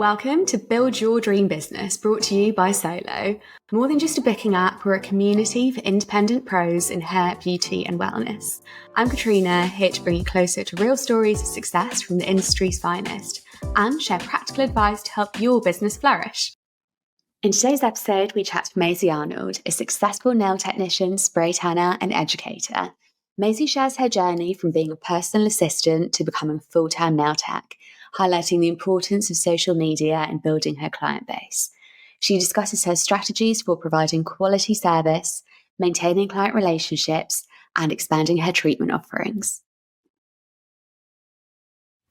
Welcome to Build Your Dream Business, brought to you by Solo. More than just a booking app, we're a community for independent pros in hair, beauty and wellness. I'm Katrina, here to bring you closer to real stories of success from the industry's finest and share practical advice to help your business flourish. In today's episode, we chat to Maisie Arnold, a successful nail technician, spray tanner and educator. Maisie shares her journey from being a personal assistant to becoming a full-time nail tech, highlighting the importance of social media and building her client base. She discusses her strategies for providing quality service, maintaining client relationships, and expanding her treatment offerings.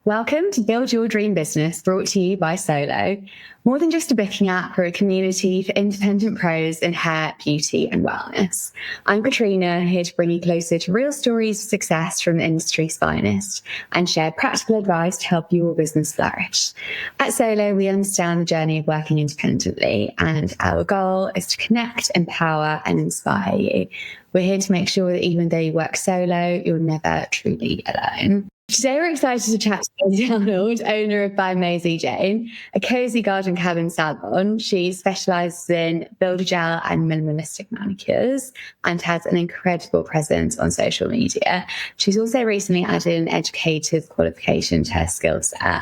Welcome to Build Your Dream Business, brought to you by Solo. More than just a booking app, we're a community for independent pros in hair, beauty and wellness. I'm Katrina, here to bring you closer to real stories of success from the industry's finest and share practical advice to help your business flourish. At Solo, we understand the journey of working independently, and our goal is to connect, empower and inspire you. We're here to make sure that even though you work solo, you're never truly alone. Today we're excited to chat to Maisie Arnold, owner of By Maisie Jane, a cozy garden cabin salon. She specialises in builder gel and minimalistic manicures and has an incredible presence on social media. She's also recently added an educator's qualification to her skill set.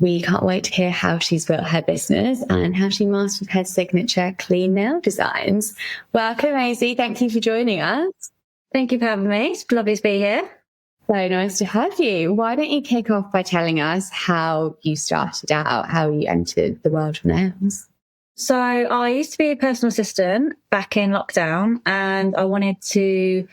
We can't wait to hear how she's built her business and how she mastered her signature clean nail designs. Welcome, Maisie. Thank you for joining us. Thank you for having me. It's lovely to be here. So nice to have you. Why don't you kick off by telling us how you started out, how you entered the world of nails? So I used to be a personal assistant back in lockdown, and I wanted to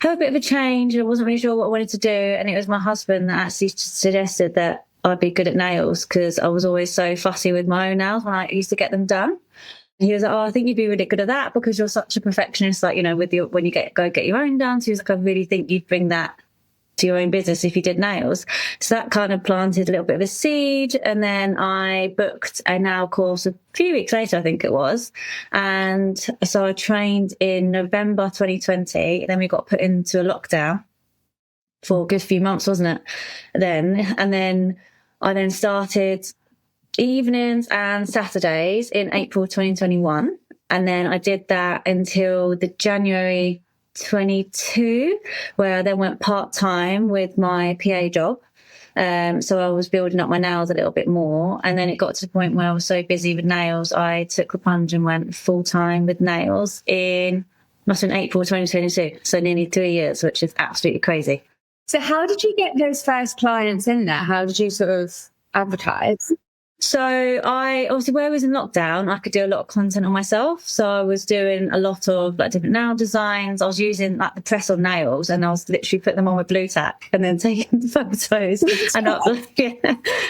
have a bit of a change. I wasn't really sure what I wanted to do. And it was my husband that actually suggested that I'd be good at nails because I was always so fussy with my own nails when I used to get them done. He was like, I think you'd be really good at that because you're such a perfectionist, like, with when you go get your own done. So he was like, I really think you'd bring that to your own business if you did nails. So that kind of planted a little bit of a seed. And then I booked a nail course a few weeks later, I think it was. And so I trained in November 2020. Then we got put into a lockdown for a good few months, wasn't it? And then I started evenings and Saturdays in April 2021. And then I did that until the January 22, where I then went part-time with my PA job. So I was building up my nails a little bit more. And then it got to the point where I was so busy with nails, I took the plunge and went full-time with nails must have been April 2022. So nearly 3 years, which is absolutely crazy. So how did you get those first clients in there? How did you sort of advertise? So obviously where I was in lockdown, I could do a lot of content on myself. So I was doing a lot of different nail designs. I was using the press on nails, and I was literally putting them on with blue tack and then taking photos and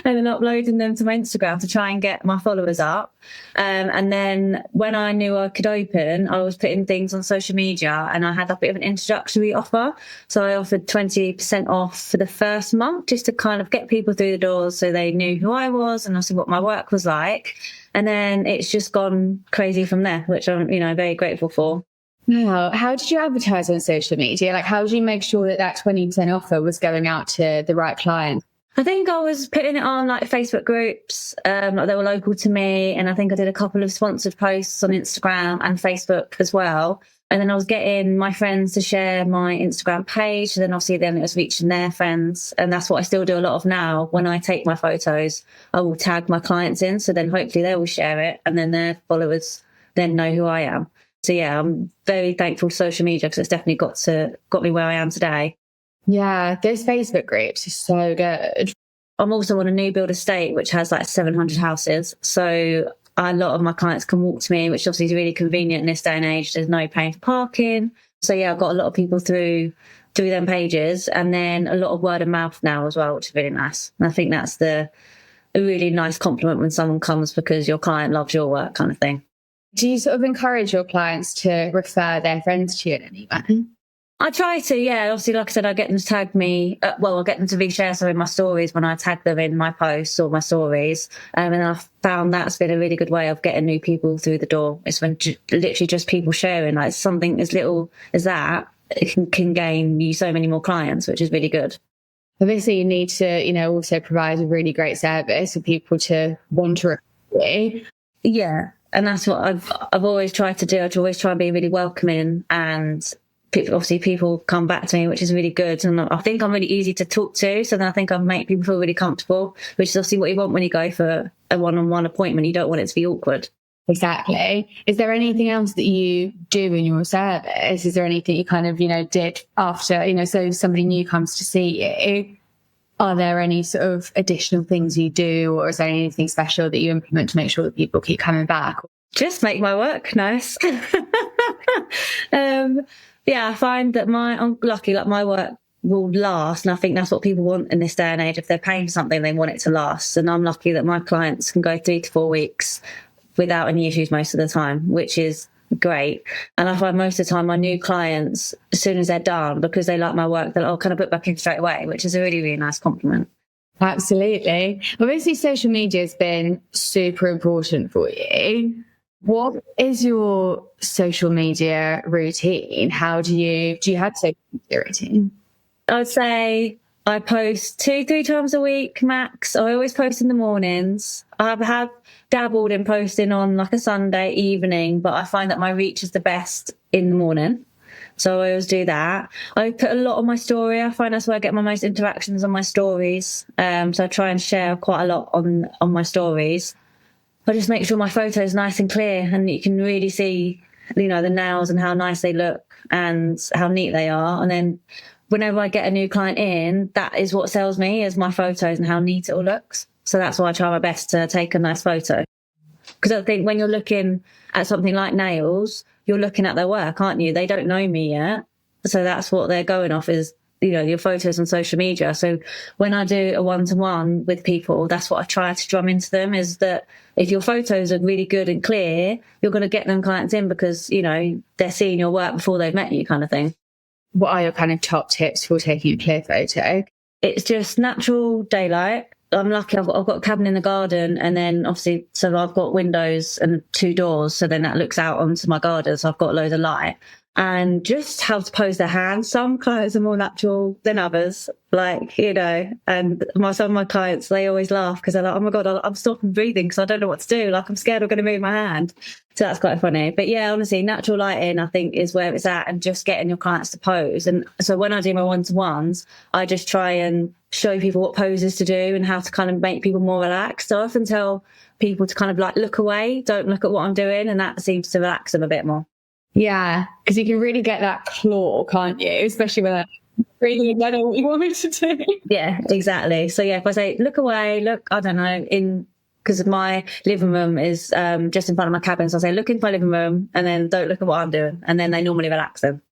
then uploading them to my Instagram to try and get my followers up. And then when I knew I could open, I was putting things on social media, and I had a bit of an introductory offer. So I offered 20% off for the first month just to kind of get people through the doors so they knew who I was and also what my work was like. And then it's just gone crazy from there, which I'm, very grateful for. Wow. How did you advertise on social media? How did you make sure that 20% offer was going out to the right client? I think I was putting it on Facebook groups, they were local to me. And I think I did a couple of sponsored posts on Instagram and Facebook as well. And then I was getting my friends to share my Instagram page. And then it was reaching their friends. And that's what I still do a lot of now. When I take my photos, I will tag my clients in. So then hopefully they will share it. And then their followers then know who I am. So yeah, I'm very thankful to social media because it's definitely got me where I am today. Yeah, those Facebook groups are so good. I'm also on a new build estate, which has 700 houses. So a lot of my clients can walk to me, which obviously is really convenient in this day and age. There's no paying for parking. So yeah, I've got a lot of people through them pages, and then a lot of word of mouth now as well, which is really nice. And I think that's a really nice compliment when someone comes because your client loves your work, kind of thing. Do you sort of encourage your clients to refer their friends to you in any way? I try to, yeah. Obviously, like I said, I get them to tag me. I'll get them to reshare some of my stories when I tag them in my posts or my stories. And I've found that's been a really good way of getting new people through the door. It's when literally just people sharing something as little as that, it can gain you so many more clients, which is really good. Obviously, you need to, also provide a really great service for people to want to refer you. Yeah. And that's what I've always tried to do. I always try and be really welcoming, and people come back to me, which is really good. And I think I'm really easy to talk to. So then I think I make people feel really comfortable, which is obviously what you want when you go for a one-on-one appointment. You don't want it to be awkward. Exactly. Is there anything else that you do in your service? Is there anything you kind of, did after, so somebody new comes to see you? Are there any sort of additional things you do, or is there anything special that you implement to make sure that people keep coming back? Just make my work nice. Yeah, I find that I'm lucky, like my work will last. And I think that's what people want in this day and age. If they're paying for something, they want it to last. And I'm lucky that my clients can go 3 to 4 weeks without any issues most of the time, which is great. And I find most of the time my new clients, as soon as they're done, because they like my work, they're like, can I put back in straight away? Which is a really, really nice compliment. Absolutely. Obviously, social media has been super important for you. What is your social media routine? Do you have social media routine? I'd say I post 2-3 times a week max. I always post in the mornings. I have dabbled in posting on like a Sunday evening, but I find that my reach is the best in the morning. So I always do that. I put a lot on my story. I find that's where I get my most interactions on my stories. So I try and share quite a lot on my stories. I just make sure my photo is nice and clear, and you can really see, the nails and how nice they look and how neat they are. And then whenever I get a new client in, that is what sells me, is my photos and how neat it all looks. So that's why I try my best to take a nice photo. Because I think when you're looking at something like nails, you're looking at their work, aren't you? They don't know me yet. So that's what they're going off is, your photos on social media. So when I do a one-to-one with people, that's what I try to drum into them, is that if your photos are really good and clear, you're going to get them clients in because, they're seeing your work before they've met you, kind of thing. What are your kind of top tips for taking a clear photo? It's just natural daylight. I'm lucky I've got a cabin in the garden, and then obviously, so I've got windows and 2 doors, so then that looks out onto my garden, so I've got loads of light. And just how to pose their hands. Some clients are more natural than others, and some of my clients, they always laugh because they're like, oh my God, I'm stopping breathing because I don't know what to do. Like, I'm scared I'm going to move my hand. So that's quite funny. But yeah, honestly, natural lighting, I think, is where it's at, and just getting your clients to pose. And so when I do my one-to-ones, I just try and show people what poses to do and how to kind of make people more relaxed. So I often tell people to kind of like look away, don't look at what I'm doing, and that seems to relax them a bit more. Yeah, because you can really get that claw, can't you? Especially when really you know what you want me to do. Yeah, exactly. So yeah, if I say look away, I don't know, because my living room is just in front of my cabin, so I say look into my living room, and then don't look at what I'm doing, and then they normally relax them.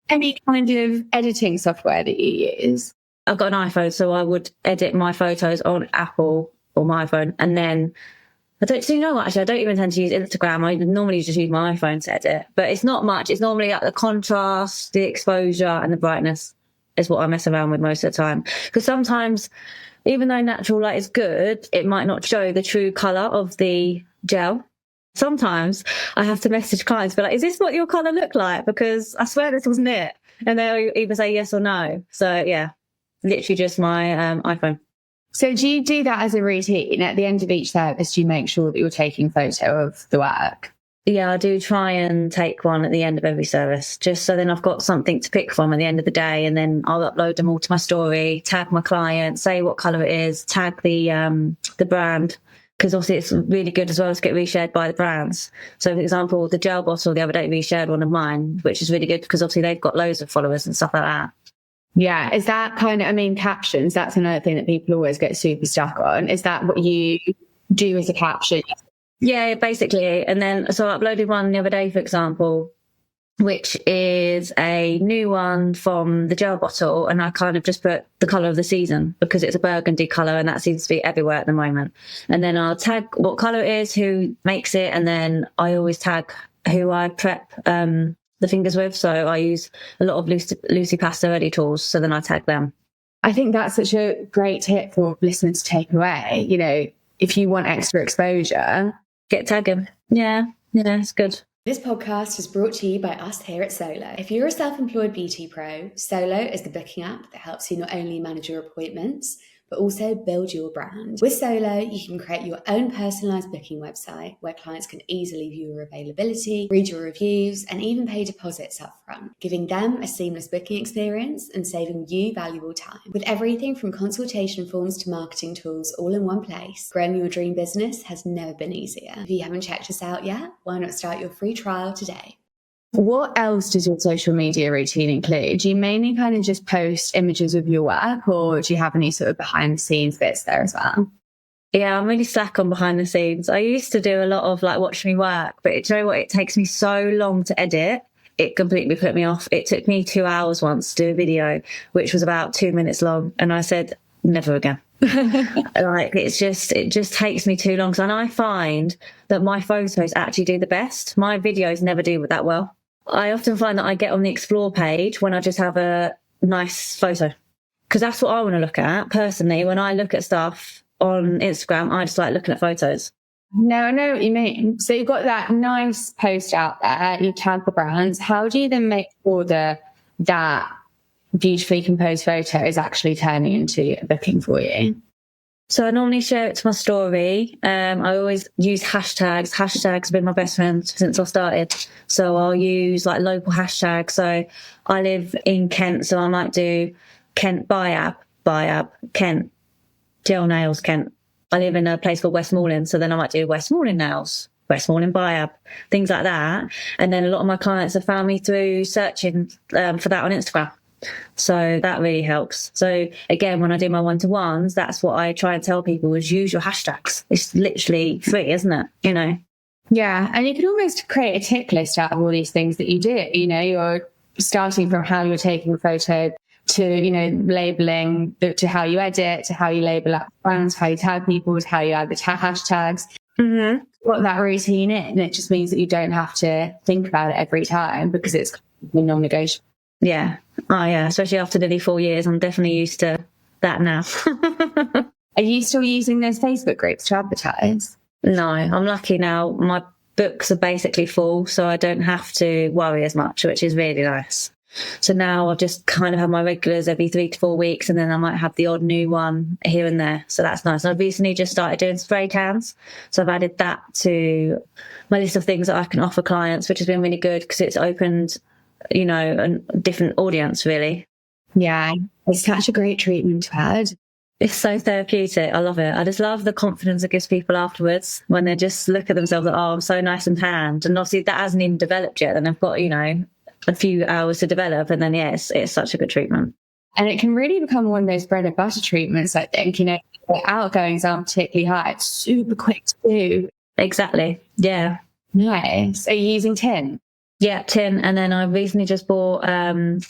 Any kind of editing software that you use? I've got an iPhone, so I would edit my photos on Apple or my iPhone, and then I don't even tend to use Instagram. I normally just use my iPhone to edit, but it's not much. It's normally like the contrast, the exposure, and the brightness is what I mess around with most of the time. Because sometimes, even though natural light is good, it might not show the true colour of the gel. Sometimes I have to message clients, be like, is this what your colour looked like? Because I swear this wasn't it. And they'll either say yes or no. So yeah, literally just my iPhone. So do you do that as a routine? At the end of each service, do you make sure that you're taking photo of the work? Yeah, I do try and take one at the end of every service, just so then I've got something to pick from at the end of the day, and then I'll upload them all to my story, tag my client, say what colour it is, tag the brand, because obviously it's really good as well to get reshared by the brands. So for example, the gel bottle the other day reshared one of mine, which is really good because obviously they've got loads of followers and stuff like that. Yeah. Is that captions, that's another thing that people always get super stuck on. Is that what you do as a caption? Yeah, basically. And then, so I uploaded one the other day, for example, which is a new one from the gel bottle. And I kind of just put the colour of the season because it's a burgundy colour and that seems to be everywhere at the moment. And then I'll tag what colour it is, who makes it. And then I always tag who I prep the fingers with. So I use a lot of Lucy Pasta ready tools. So then I tag them. I think that's such a great tip for listeners to take away. If you want extra exposure, get tagging. Yeah, it's good. This podcast is brought to you by us here at Solo. If you're a self-employed beauty pro, Solo is the booking app that helps you not only manage your appointments, but also build your brand. With Solo, you can create your own personalized booking website where clients can easily view your availability, read your reviews, and even pay deposits upfront, giving them a seamless booking experience and saving you valuable time. With everything from consultation forms to marketing tools all in one place, growing your dream business has never been easier. If you haven't checked us out yet, why not start your free trial today? What else does your social media routine include? Do you mainly kind of just post images of your work, or do you have any sort of behind the scenes bits there as well? Yeah, I'm really slack on behind the scenes. I used to do a lot of like watch me work, but do you know what? It takes me so long to edit. It completely put me off. It took me 2 hours once to do a video, which was about 2 minutes long. And I said, never again. Like it just takes me too long. And I find that my photos actually do the best. My videos never do that well. I often find that I get on the explore page when I just have a nice photo, because that's what I want to look at personally. When I look at stuff on Instagram, I just like looking at photos. No, I know what you mean. So you've got that nice post out there, you tag the brands. How do you then make sure that beautifully composed photo is actually turning into a booking for you? So I normally share it to my story. I always use hashtags. Hashtags have been my best friend since I started. So I'll use like local hashtags. So I live in Kent, so I might do Kent Biab, Kent gel nails, Kent. I live in a place called Westmoreland, so then I might do Westmoreland nails, Westmoreland Biab, things like that. And then a lot of my clients have found me through searching for that on Instagram. So that really helps. So again, when I do my one-to-ones, that's what I try and tell people is use your hashtags. It's literally free, isn't it? You know? Yeah. And you can almost create a tick list out of all these things that you do. You know, you're starting from how you're taking a photo to, you know, labeling, to how you edit, to how you label up brands, how you tag people, to how you add the hashtags. Mm-hmm. What that routine in, and it just means that you don't have to think about it every time because it's non-negotiable. Yeah. Oh, yeah. Especially after nearly 4 years, I'm definitely used to that now. Are you still using those Facebook groups to advertise? No, I'm lucky now. My books are basically full, so I don't have to worry as much, which is really nice. So now I've just kind of have my regulars every 3 to 4 weeks, and then I might have the odd new one here and there. So that's nice. And I've recently just started doing spray cans. So I've added that to my list of things that I can offer clients, which has been really good because it's opened, you know, a different audience, really. Yeah, it's such a great treatment to add. It's so therapeutic. I love it. I just love the confidence it gives people afterwards when they just look at themselves like, oh, I'm so nice and tanned. And obviously that hasn't even developed yet. And I've got, you know, a few hours to develop. And then, yes, it's such a good treatment. And it can really become one of those bread and butter treatments, I think. You know, the outgoings aren't particularly high. It's super quick to do. Exactly. Yeah. Nice. Are you using tin? Yeah, tin. And then I recently just bought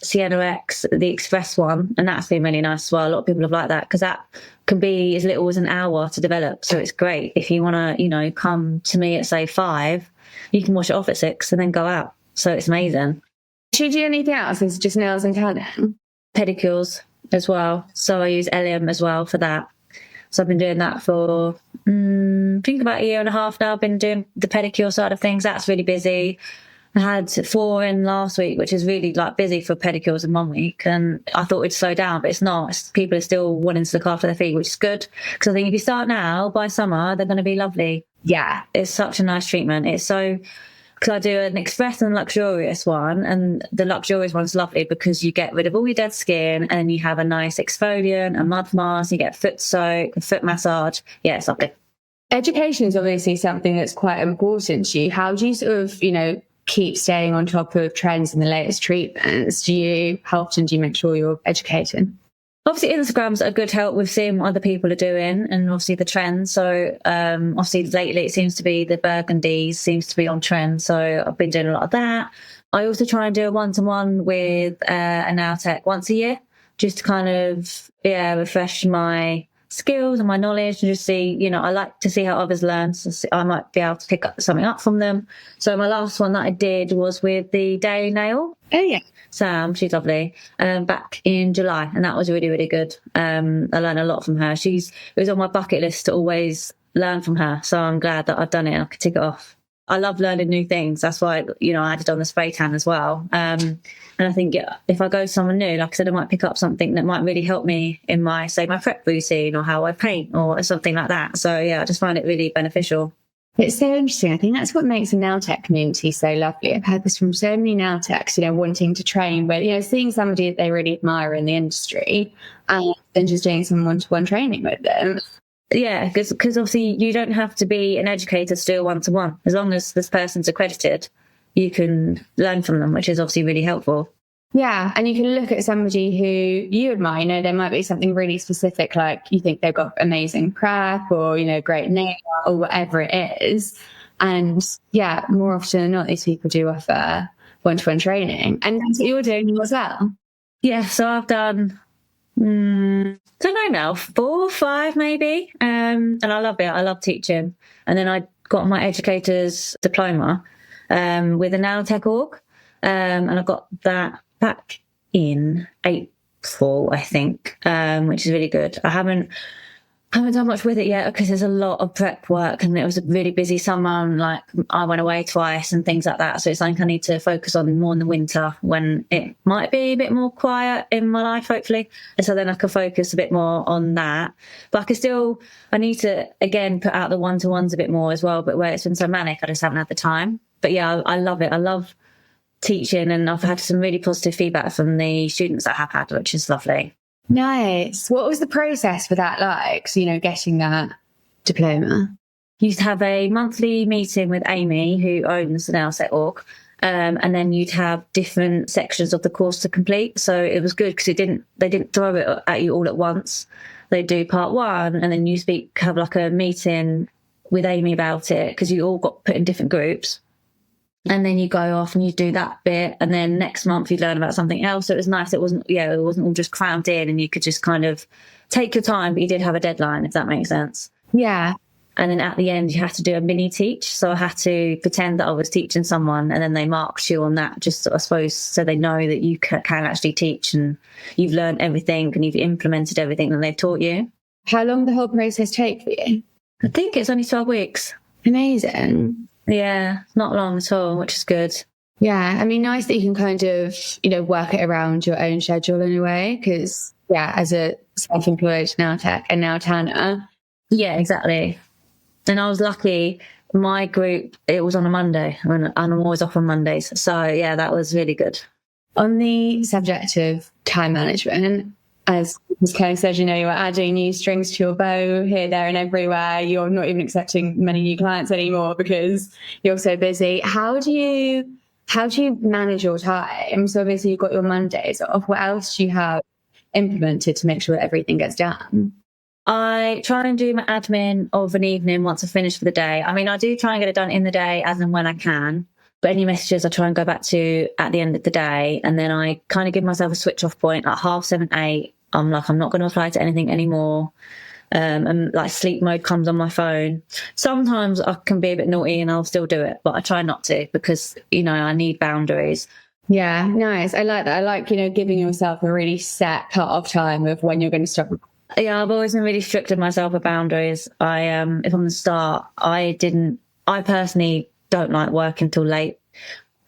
Sienna X, the express one, and that's been really nice as well. A lot of people have liked that because that can be as little as an hour to develop. So it's great. If you want to, you know, come to me at, say, 5, you can wash it off at 6 and then go out. So it's amazing. Should you do anything else? Is it just nails and tanning? Pedicures as well. So I use Elium as well for that. So I've been doing that for, I think about a year and a half now. I've been doing the pedicure side of things. That's really busy. I had 4 in last week, which is really like busy for pedicures in 1 week. And I thought it'd slow down, but it's not. People are still wanting to look after their feet, which is good. Because I think if you start now, by summer, they're going to be lovely. Yeah. It's such a nice treatment. It's so, because I do an express and luxurious one. And the luxurious one's lovely because you get rid of all your dead skin and you have a nice exfoliant, a mud mask, you get foot soak, a foot massage. Yeah, it's lovely. Education is obviously something that's quite important to you. How do you sort of, you know, keep staying on top of trends and the latest treatments? How often do you make sure you're educating? Obviously, Instagram's a good help with seeing what other people are doing and obviously the trends. So obviously lately it seems to be the burgundies seems to be on trend. So I've been doing a lot of that. I also try and do a one-to-one with a nail tech once a year, just to kind of, refresh my skills and my knowledge and just see, you know, I like to see how others learn. So I might be able to pick up something up from them. So my last one that I did was with the Daily Nail. Oh, yeah. Sam, she's lovely, back in July. And that was really, really good. I learned a lot from her. It was on my bucket list to always learn from her. So I'm glad that I've done it and I could tick it off. I love learning new things. That's why, I added on the spray tan as well. And I think if I go somewhere new, like I said, I might pick up something that might really help me in my prep routine or how I paint or something like that. So yeah, I just find it really beneficial. It's so interesting. I think that's what makes the nail tech community so lovely. I've heard this from so many nail techs, wanting to train, but, seeing somebody that they really admire in the industry and then just doing some one-to-one training with them. Yeah, because obviously you don't have to be an educator to do a one-to-one. As long as this person's accredited, you can learn from them, which is obviously really helpful. Yeah, and you can look at somebody who you admire. There might be something really specific, like you think they've got amazing prep or, great nail or whatever it is. And yeah, more often than not, these people do offer one-to-one training. And that's what you're doing as well. Yeah, so I've done, don't know now, 4 or 5 maybe. And I love it. I love teaching. And then I got my educator's diploma with a nail tech org. And I got that back in April, I think, which is really good. I haven't done much with it yet because there's a lot of prep work and it was a really busy summer and I went away twice and things like that. So it's like I need to focus on more in the winter when it might be a bit more quiet in my life, hopefully. And so then I can focus a bit more on that. But I need to, again, put out the one-to-ones a bit more as well. But where it's been so manic, I just haven't had the time. But yeah, I love it. I love teaching and I've had some really positive feedback from the students that I have had, which is lovely. Nice. What was the process for that like? So, getting that diploma? You'd have a monthly meeting with Amy, who owns the Nail Set Org, and then you'd have different sections of the course to complete. So it was good because they didn't throw it at you all at once. They do part 1 and then you have like a meeting with Amy about it because you all got put in different groups. And then you go off and you do that bit. And then next month you learn about something else. So it was nice. It wasn't all just crammed in and you could just kind of take your time, but you did have a deadline, if that makes sense. Yeah. And then at the end, you had to do a mini teach. So I had to pretend that I was teaching someone and then they marked you on that, just I suppose, so they know that you can actually teach and you've learned everything and you've implemented everything that they've taught you. How long did the whole process take for you? I think it's only 12 weeks. Amazing. Yeah, not long at all, which is good. Yeah, I mean, nice that you can kind of, work it around your own schedule in a way, because, as a self-employed nail tech and nail tanner. Yeah, exactly. And I was lucky, my group, it was on a Monday, and I'm always off on Mondays. So, yeah, that was really good. On the subject of time management, as Ms. Kelly said, you are adding new strings to your bow here, there and everywhere. You're not even accepting many new clients anymore because you're so busy. How do you manage your time? So obviously you've got your Mondays off. What else do you have implemented to make sure that everything gets done? I try and do my admin of an evening once I finish for the day. I mean, I do try and get it done in the day as and when I can. But any messages I try and go back to at the end of the day. And then I kind of give myself a switch off point at 7:30, 8. I'm not going to reply to anything anymore. And sleep mode comes on my phone. Sometimes I can be a bit naughty and I'll still do it, but I try not to because, I need boundaries. Yeah, nice. I like that. I like, giving yourself a really set cut-off time of when you're going to stop. Yeah, I've always been really strict with myself with boundaries. If from the start, I personally don't like working till late.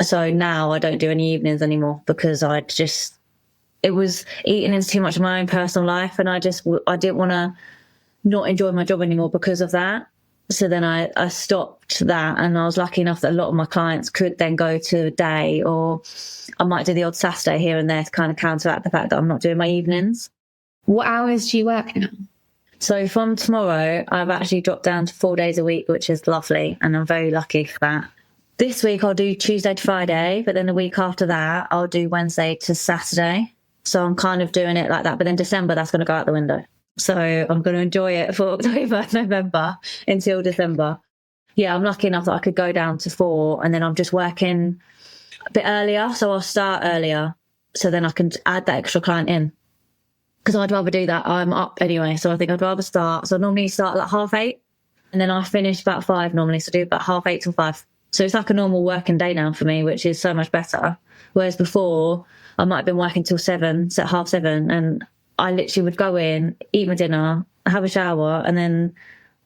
So now I don't do any evenings anymore because it was eating into too much of my own personal life. And I didn't want to not enjoy my job anymore because of that. So then I stopped that. And I was lucky enough that a lot of my clients could then go to a day, or I might do the odd Saturday here and there to kind of counteract the fact that I'm not doing my evenings. What hours do you work now? So from tomorrow, I've actually dropped down to 4 days a week, which is lovely. And I'm very lucky for that. This week I'll do Tuesday to Friday, but then the week after that, I'll do Wednesday to Saturday. So I'm kind of doing it like that. But then December, that's going to go out the window. So I'm going to enjoy it for October, November until December. Yeah, I'm lucky enough that I could go down to 4 and then I'm just working a bit earlier. So I'll start earlier. So then I can add that extra client in. Because I'd rather do that. I'm up anyway. So I think I'd rather start. So I normally start at 8:30 and then I finish about 5 normally. So I do about 8:30 till 5. So it's like a normal working day now for me, which is so much better. Whereas before I might have been working till 7, so at 7:30, and I literally would go in, eat my dinner, have a shower, and then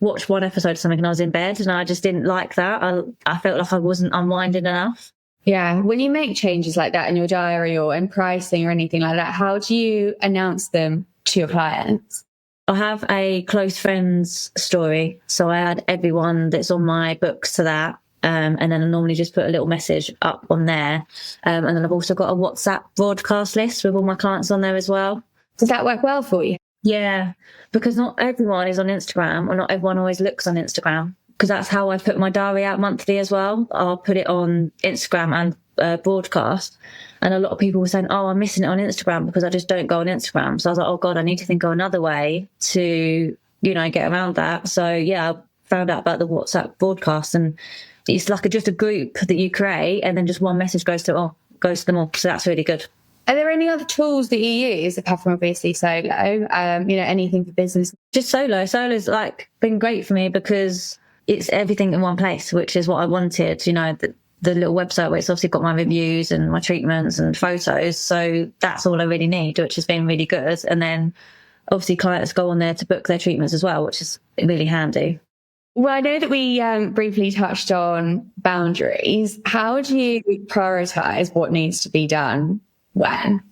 watched one episode of something and I was in bed, and I just didn't like that. I felt like I wasn't unwinding enough. Yeah. When you make changes like that in your diary or in pricing or anything like that, how do you announce them to your clients? I have a close friends story. So I add everyone that's on my books to that. And then I normally just put a little message up on there. And then I've also got a WhatsApp broadcast list with all my clients on there as well. Does that work well for you? Yeah, because not everyone is on Instagram, or not everyone always looks on Instagram. Because that's how I put my diary out monthly as well. I'll put it on Instagram and broadcast. And a lot of people were saying, oh, I'm missing it on Instagram because I just don't go on Instagram. So I was like, oh, God, I need to think of another way to, get around that. So, yeah, I found out about the WhatsApp broadcast, and it's like just a group that you create, and then just one message goes to them all. So that's really good. Are there any other tools that you use apart from obviously Solo? Anything for business? Just Solo. Solo's been great for me because it's everything in one place, which is what I wanted. The little website where it's obviously got my reviews and my treatments and photos. So that's all I really need, which has been really good. And then obviously clients go on there to book their treatments as well, which is really handy. Well, I know that we briefly touched on boundaries. How do you prioritise what needs to be done when?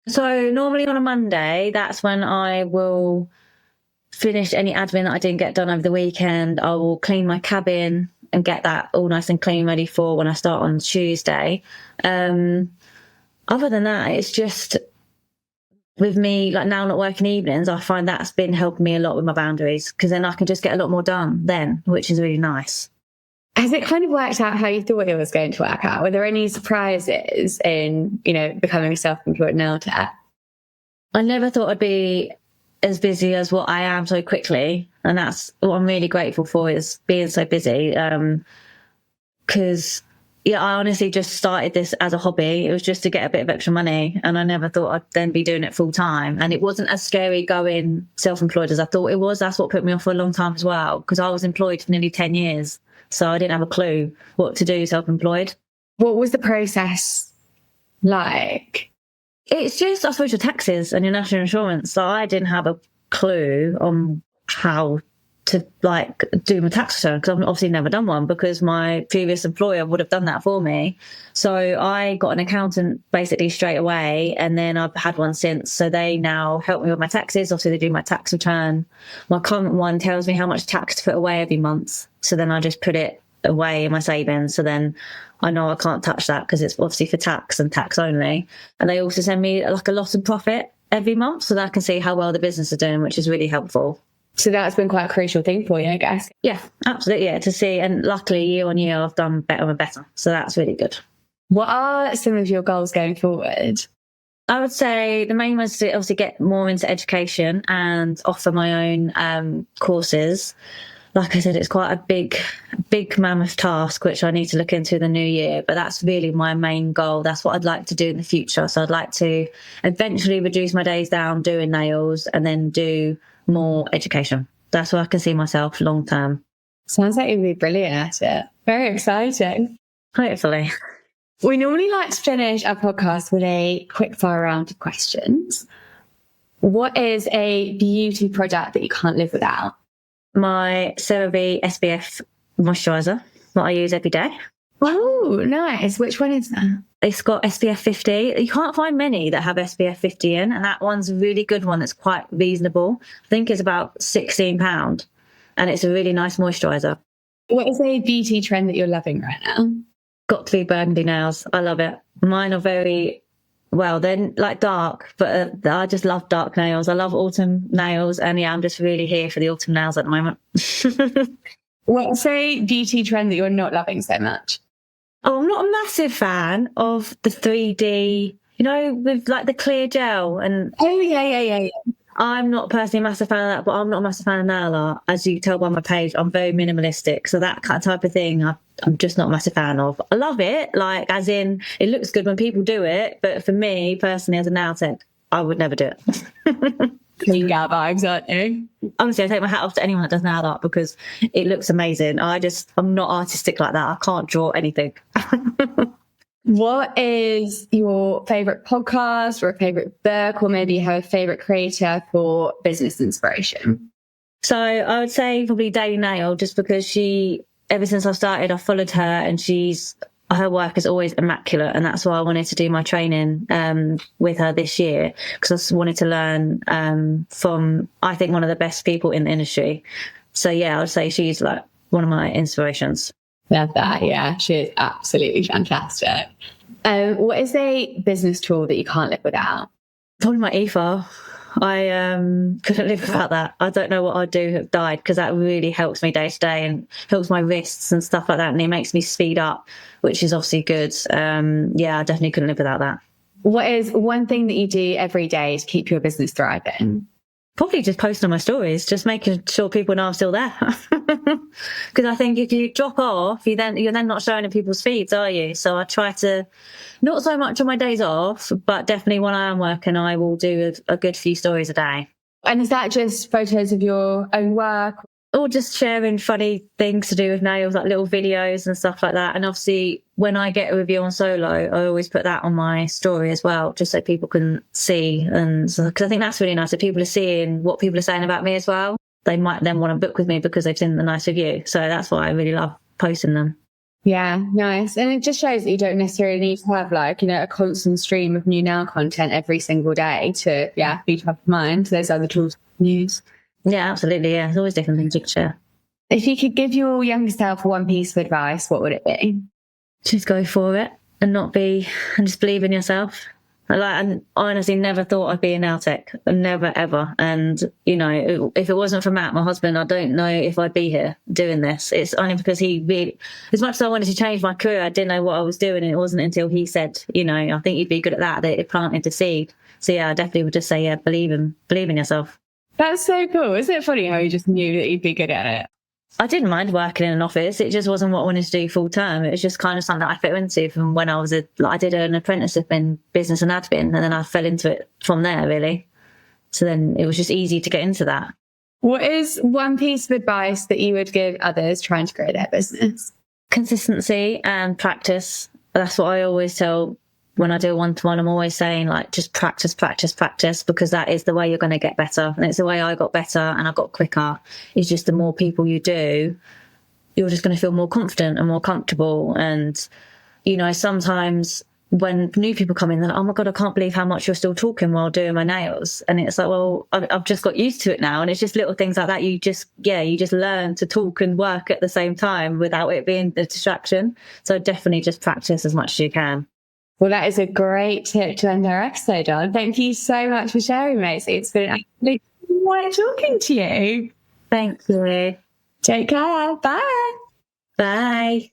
So normally on a Monday, that's when I will finish any admin that I didn't get done over the weekend. I will clean my cabin and get that all nice and clean, ready for when I start on Tuesday. Other than that, it's just with me, now not working evenings, I find that's been helping me a lot with my boundaries, because then I can just get a lot more done then, which is really nice. Has it kind of worked out how you thought it was going to work out? Were there any surprises in, becoming a self-employed nail tech? I never thought I'd be as busy as what I am so quickly. And that's what I'm really grateful for, is being so busy. Because, I honestly just started this as a hobby. It was just to get a bit of extra money. And I never thought I'd then be doing it full time. And it wasn't as scary going self-employed as I thought it was. That's what put me off for a long time as well, because I was employed for nearly 10 years. So I didn't have a clue what to do self-employed. What was the process like? It's just, I suppose, your taxes and your national insurance. So I didn't have a clue on how to do my tax return, because I've obviously never done one, because my previous employer would have done that for me. So I got an accountant basically straight away, and then I've had one since. So they now help me with my taxes. Obviously they do my tax return. My current one tells me how much tax to put away every month. So then I just put it away in my savings. So then I know I can't touch that, because it's obviously for tax and tax only. And they also send me a loss and profit every month, so that I can see how well the business is doing, which is really helpful. So that's been quite a crucial thing for you, I guess. Yeah, absolutely. Yeah, to see. And luckily, year on year, I've done better and better. So that's really good. What are some of your goals going forward? I would say the main ones to obviously get more into education and offer my own courses. Like I said, it's quite a big mammoth task, which I need to look into the new year. But that's really my main goal. That's what I'd like to do in the future. So I'd like to eventually reduce my days down doing nails, and then do more education. That's where I can see myself long term. Sounds like you'd be brilliant at it. Very exciting. Hopefully. We normally like to finish our podcast with a quick fire round of questions. What is a beauty product that you can't live without? My CeraVe SPF moisturiser that I use every day. Oh, nice. Which one is that? It's got SPF 50. You can't find many that have SPF 50 in, and that one's a really good one that's quite reasonable. I think it's about £16, and it's a really nice moisturiser. What is a beauty trend that you're loving right now? Got to be burgundy nails. I love it. Mine are they're dark, but I just love dark nails. I love autumn nails, and I'm just really here for the autumn nails at the moment. What's a beauty trend that you're not loving so much? Oh, I'm not a massive fan of the 3D, with the clear gel. And oh, yeah. I'm not personally a massive fan of that, but I'm not a massive fan of nail art. As you can tell by my page, I'm very minimalistic. So that kind of type of thing, I'm just not a massive fan of. I love it, as in, it looks good when people do it. But for me, personally, as a nail tech, I would never do it. Clean gal vibes, aren't you? Honestly, I take my hat off to anyone that does nail art, because it looks amazing. I'm not artistic like that. I can't draw anything. What is your favourite podcast or a favourite book, or maybe you have a favourite creator for business inspiration? So I would say probably Daily Nail, just because ever since I've started, I've followed her, and her work is always immaculate. And that's why I wanted to do my training with her this year, because I just wanted to learn from, I think, one of the best people in the industry. So yeah, I would say she's like one of my inspirations. Love that. Yeah, she is absolutely fantastic. What is a business tool that you can't live without? Probably my e-file. I couldn't live without that. I don't know what I'd do if it died, because that really helps me day to day and helps my wrists and stuff like that. And it makes me speed up, which is obviously good. Yeah, I definitely couldn't live without that. What is one thing that you do every day to keep your business thriving? Probably just posting on my stories, just making sure people know I'm still there. Because I think if you drop off, you're then not showing in people's feeds, are you? So I try to, not so much on my days off, but definitely when I am working, I will do a good few stories a day. And is that just photos of your own work? Or just sharing funny things to do with nails, like little videos and stuff like that. And obviously, when I get a review on Solo, I always put that on my story as well, just so people can see. And because I think that's really nice, if people are seeing what people are saying about me as well, they might then want to book with me because they've seen the nice review. So that's why I really love posting them. Yeah, nice. And it just shows that you don't necessarily need to have a constant stream of new nail content every single day to, be top of mind. There's other tools you can use. Yeah, absolutely. Yeah, there's always different things you can share. If you could give your younger self one piece of advice, what would it be? Just go for it and just believe in yourself. I honestly never thought I'd be a nail tech, never ever. And if it wasn't for Matt, my husband, I don't know if I'd be here doing this. It's only because he really, as much as I wanted to change my career, I didn't know what I was doing, and it wasn't until he said, I think you'd be good at that it planted the seed. So yeah, I definitely would just say, believe in yourself. That's so cool. Isn't it funny how you just knew that you'd be good at it? I didn't mind working in an office. It just wasn't what I wanted to do full time. It was just kind of something I fit into from when I did an apprenticeship in business and admin, and then I fell into it from there, really. So then it was just easy to get into that. What is one piece of advice that you would give others trying to grow their business? Consistency and practice. That's what I always tell. When I do a one-to-one, I'm always saying, just practice, because that is the way you're going to get better. And it's the way I got better and I got quicker. It's just the more people you do, you're just going to feel more confident and more comfortable. And, sometimes when new people come in, they're like, oh my God, I can't believe how much you're still talking while doing my nails. And it's like, well, I've just got used to it now. And it's just little things like that. You just learn to talk and work at the same time without it being a distraction. So definitely just practice as much as you can. Well, that is a great tip to end our episode on. Thank you so much for sharing, mate. It's been absolutely wonderful talking to you. Thank you. Take care. Bye. Bye.